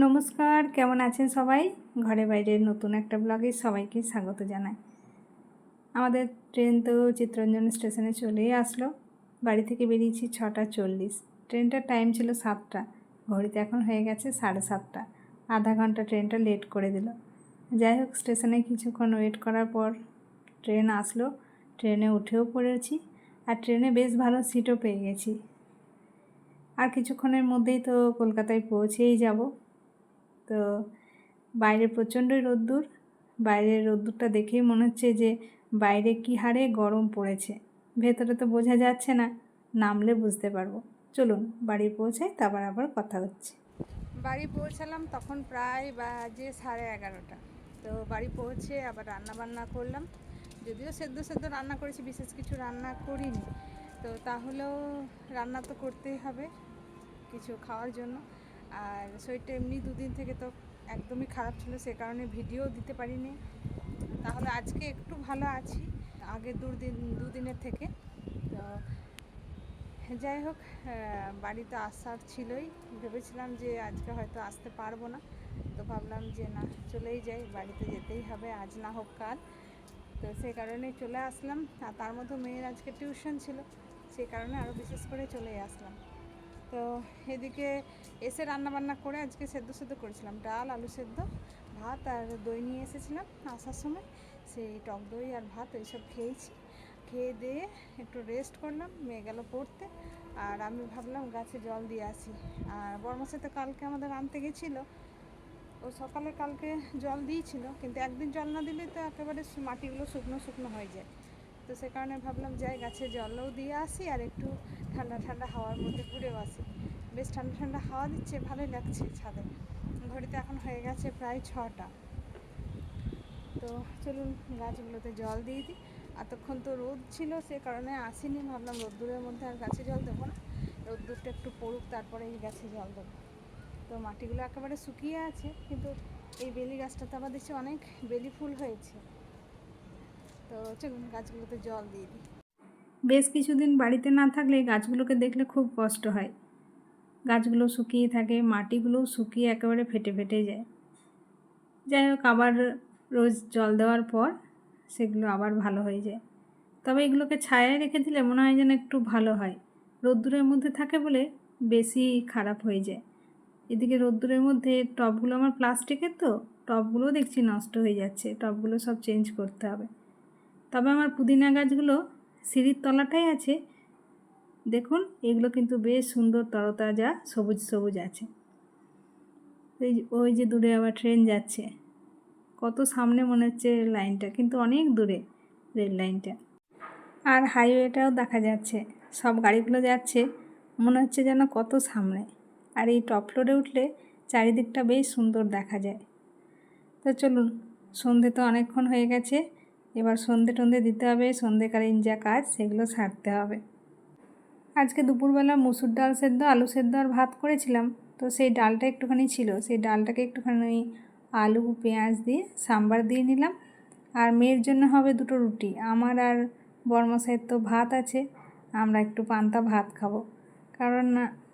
নমস্কার, কেমন আছেন সবাই? ঘরে বাইরে নতুন একটা ব্লগে সবাইকে স্বাগত জানাই। আমাদের ট্রেন তো চিত্তরঞ্জন স্টেশনে চলেই আসলো। বাড়ি থেকে বেরিয়েছি 6:40। ট্রেনটার টাইম ছিল 7টা, ঘড়িতে এখন হয়ে গেছে 7:30। আধা ঘন্টা ট্রেনটা লেট করে দিল। যাই হোক, স্টেশনে কিছুক্ষণ ওয়েট করার পর ট্রেন আসলো। ট্রেনে উঠেও পড়েছি, আর ট্রেনে বেশ ভালো সিটও পেয়ে গেছি। আর কিছুক্ষণের মধ্যেই তো কলকাতায় পৌঁছেই যাব। তো বাইরে প্রচণ্ডই রোদ্দুর। বাইরের রোদ্দুরটা দেখেই মনে হচ্ছে যে বাইরে কী হারে গরম পড়েছে। ভেতরে তো বোঝা যাচ্ছে না, নামলে বুঝতে পারবো। চলুন বাড়ি পৌঁছাই, তারপর আবার কথা হচ্ছে। বাড়ি পৌঁছালাম তখন প্রায় বাজে 11:30। তো বাড়ি পৌঁছে আবার রান্না বান্না করলাম। যদিও সেদ্ধ রান্না করেছি, বিশেষ কিছু রান্না করিনি। তো তাহলেও রান্না তো করতেই হবে কিছু খাওয়ার জন্য। আর শরীরটা এমনি দুদিন থেকে তো একদমই খারাপ ছিল, সে কারণে ভিডিও দিতে পারিনি। তাহলে আজকে একটু ভালো আছি আগে দুদিনের থেকে। তো যাই হোক, বাড়িতে আসার ছিলই। ভেবেছিলাম যে আজকে হয়তো আসতে পারবো না, তো ভাবলাম যে না, চলেই যাই, বাড়িতে যেতেই হবে, আজ না হোক কাল। তো সেই কারণেই চলে আসলাম। আর তার মধ্যে মেয়ের আজকে টিউশন ছিল, সেই কারণে আরও বিশেষ করে চলেই আসলাম। তো এদিকে এসে রান্নাবান্না করে আজকে সেদ্ধ করেছিলাম, ডাল, আলু সেদ্ধ, ভাত আর দই নিয়ে এসেছিলাম আসার সময়। সেই টক দই আর ভাত এইসব খেয়েছি। খেয়ে দিয়ে একটু রেস্ট করলাম, মেয়ে গেল পড়তে। আর আমি ভাবলাম গাছে জল দিয়ে আসি। আর বর্মশাই তো কালকে আমাদের আনতে গেছিলো, ও সকালে কালকে জল দিয়েছিল, কিন্তু একদিন জল না দিলে তো একেবারে মাটিগুলো শুকনো হয়ে যায়। তো সে কারণে ভাবলাম যাই, গাছে জলও দিয়ে আসি আর একটু ঠান্ডা হাওয়ার মধ্যে ঘুরেও আসি। বেশ ঠান্ডা হাওয়া দিচ্ছে, ভালোই লাগছে ছাদে। ঘড়িতে এখন হয়ে গেছে প্রায় 6টা। তো চলুন গাছগুলোতে জল দিয়ে দিই। এতক্ষণ তো রোদ ছিল, সে কারণে আসিনি। ভাবলাম রোদ্দুরের মধ্যে আর গাছে জল দেবো না, রোদ্দুরটা একটু পড়ুক তারপরে এই গাছে জল দেবো। তো মাটিগুলো একেবারে শুকিয়ে আছে, কিন্তু এই বেলি গাছটাতে আবার দেখছি অনেক বেলি ফুল হয়েছে। তো চলুন গাছগুলোতে জল দিয়ে দিই। বেশ কিছুদিন বাড়িতে না থাকলে গাছগুলোকে দেখলে খুব কষ্ট হয়। গাছগুলো শুকিয়ে থাকে, মাটিগুলোও শুকিয়ে একেবারে ফেটে যায়। যাই হোক, আবার রোজ জল দেওয়ার পর সেগুলো আবার ভালো হয়ে যায়। তবে এগুলোকে ছায়ায় রেখে দিলে মনে হয় যেন একটু ভালো হয়। রোদ্দুরের মধ্যে থাকে বলে বেশি খারাপ হয়ে যায়। এদিকে রোদ্দুরের মধ্যে টবগুলো আমার প্লাস্টিকের, তো টবগুলো দেখছি নষ্ট হয়ে যাচ্ছে। টবগুলো সব চেঞ্জ করতে হবে। তবে আমার পুদিনা গাছগুলো সিঁড়ির তলাটাই আছে। দেখুন, এগুলো কিন্তু বেশ সুন্দর তরতাজা সবুজ আছে। ওই যে দূরে আবার ট্রেন যাচ্ছে, কত সামনে মনে হচ্ছে লাইনটা, কিন্তু অনেক দূরে রেল লাইনটা। আর হাইওয়েটাও দেখা যাচ্ছে, সব গাড়িগুলো যাচ্ছে, মনে হচ্ছে যেন কত সামনে। আর এই টপ ফ্লোরে উঠলে চারিদিকটা বেশ সুন্দর দেখা যায়। তো চলুন, সন্ধে তো অনেকক্ষণ হয়ে গেছে, এবার সন্ধে দিতে হবে। সন্ধেকালীন যা কাজ সেগুলো সারতে হবে। আজকে দুপুরবেলা মুসুর ডাল সেদ্ধ, আলু সেদ্ধ আর ভাত করেছিলাম। তো সেই ডালটা একটুখানি ছিল, সেই ডালটাকে একটুখানি আলু পেঁয়াজ দিয়ে সাম্বার দিয়ে নিলাম। আর মেয়ের জন্য হবে 2টো রুটি। আমার আর বর্মশাইয়ের তো ভাত আছে, আমরা একটু পান্তা ভাত খাবো। কারণ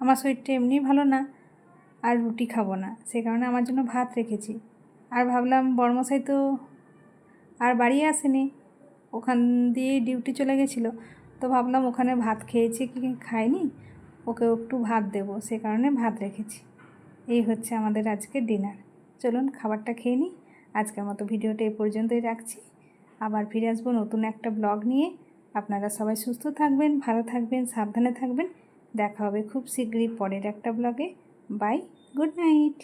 আমার শরীরটা এমনি ভালো না, আর রুটি খাবো না, সে কারণে আমার জন্য ভাত রেখেছি। আর ভাবলাম বর্মশাই তো আর বাড়ি আসেনি, ওখান দিয়েই ডিউটি চলে গেছিলো। তো ভাবলাম ওখানে ভাত খেয়েছি কি খায়নি, ওকে একটু ভাত দেবো, সে কারণে ভাত রেখেছি। এই হচ্ছে আমাদের আজকে ডিনার। চলুন খাবারটা খেয়ে নিই। আজকের মতো ভিডিওটা এই পর্যন্তই রাখছি। আবার ফিরে আসবো নতুন একটা ব্লগ নিয়ে। আপনারা সবাই সুস্থ থাকবেন, ভালো থাকবেন, সাবধানে থাকবেন। দেখা হবে খুব শীঘ্রই পরের একটা ব্লগে। Bye, good night.